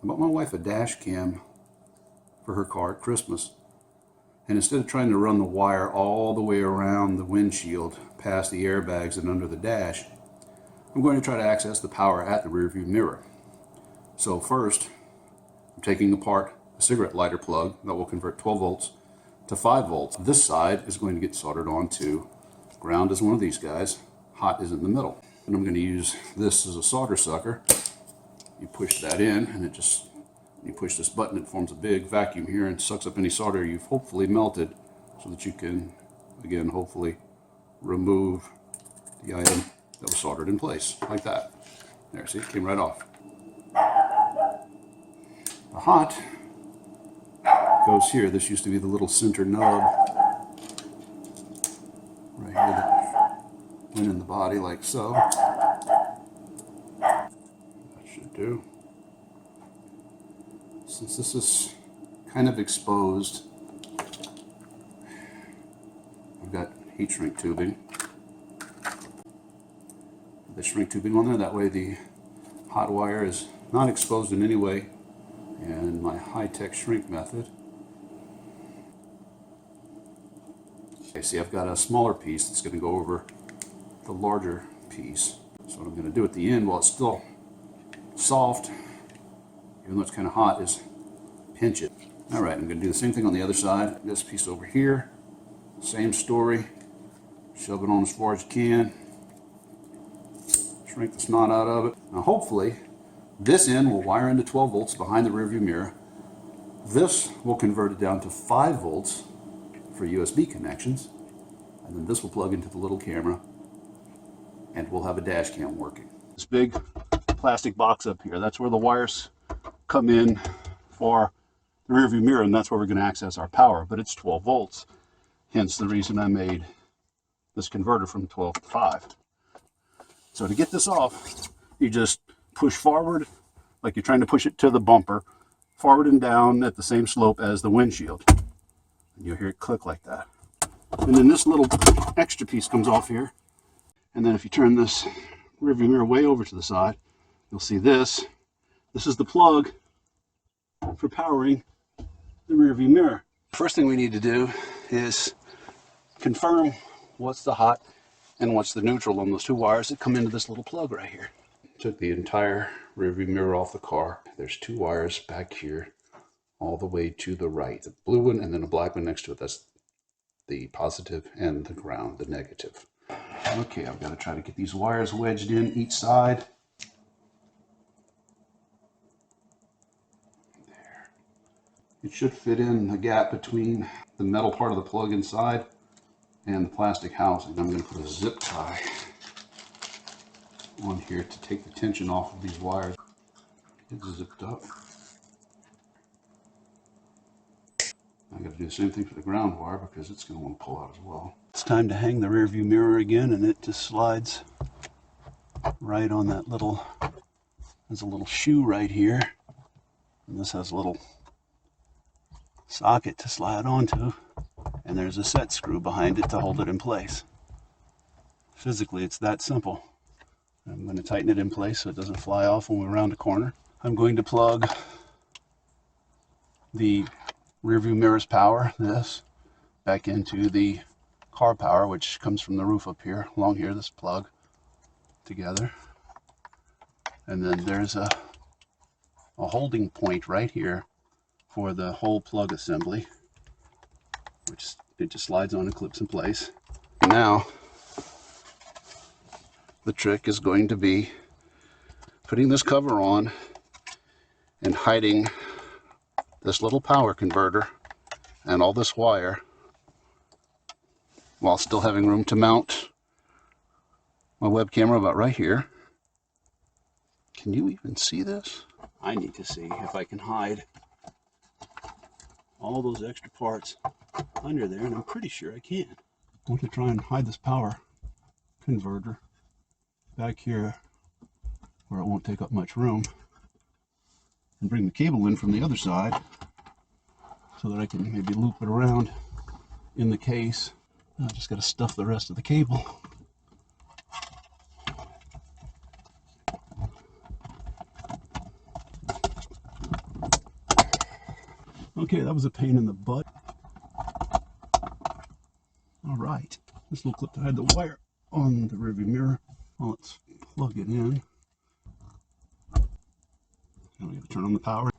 I bought my wife a dash cam for her car at Christmas. And instead of trying to run the wire all the way around the windshield, past the airbags and under the dash, I'm going to try to access the power at the rear view mirror. So first, I'm taking apart a cigarette lighter plug that will convert 12 volts to 5 volts. This side is going to get soldered onto ground is one of these guys, hot is in the middle. And I'm going to use this as a solder sucker. You push that in and it just, you push this button, it forms a big vacuum here and sucks up any solder you've hopefully melted so that you can, again, hopefully remove the item that was soldered in place, like that. There, see, it came right off. The hot goes here. This used to be the little center nub right here that went in the body like so. That should do. Since this is kind of exposed, I've got heat shrink tubing. The shrink tubing on there, that way the hot wire is not exposed in any way. And my high-tech shrink method. Okay, see, I've got a smaller piece that's going to go over the larger piece. So what I'm going to do at the end, while it's still soft, even though it's kind of hot, is pinch it. All right, I'm going to do the same thing on the other side. This piece over here, same story. Shove it on as far as you can. Shrink the snot out of it. Now hopefully, this end will wire into 12 volts behind the rearview mirror. This will convert it down to 5 volts for USB connections. And then this will plug into the little camera and we'll have a dash cam working. This big plastic box up here, that's where the wires come in for the rearview mirror, and that's where we're going to access our power, but it's 12 volts. Hence the reason I made this converter from 12 to 5. So to get this off, you just push forward like you're trying to push it to the bumper, forward and down at the same slope as the windshield. And you'll hear it click like that. And then this little extra piece comes off here. And then if you turn this rearview mirror way over to the side, you'll see this. This is the plug for powering the rearview mirror. First thing we need to do is confirm what's the hot and what's the neutral on those two wires that come into this little plug right here. Took the entire rearview mirror off the car. There's two wires back here all the way to the right. The blue one and then a black one next to it. That's the positive and the ground, the negative. Okay, I've got to try to get these wires wedged in each side. There. It should fit in the gap between the metal part of the plug inside and the plastic housing. I'm going to put a zip tie on here to take the tension off of these wires. It's zipped up. I got to do the same thing for the ground wire because it's going to want to pull out as well. It's time to hang the rear view mirror again, and it just slides right on that little, there's a little shoe right here, and this has a little socket to slide onto, and there's a set screw behind it to hold it in place. Physically, it's that simple. I'm going to tighten it in place so it doesn't fly off when we round a corner. I'm going to plug the rear view mirror's power, this, back into the car power, which comes from the roof up here, along here, this plug, together. And then there's a holding point right here for the whole plug assembly, which it just slides on and clips in place. Now, the trick is going to be putting this cover on and hiding this little power converter and all this wire while still having room to mount my web camera about right here. Can you even see this? I need to see if I can hide all those extra parts under there, and I'm pretty sure I can. I want to try and hide this power converter back here where it won't take up much room, and bring the cable in from the other side so that I can maybe loop it around in the case. I just got to stuff the rest of the cable. Okay, that was a pain in the butt. All right, this little clip that had the wire on the rearview mirror. Well, let's plug it in. Now we have to turn on the power.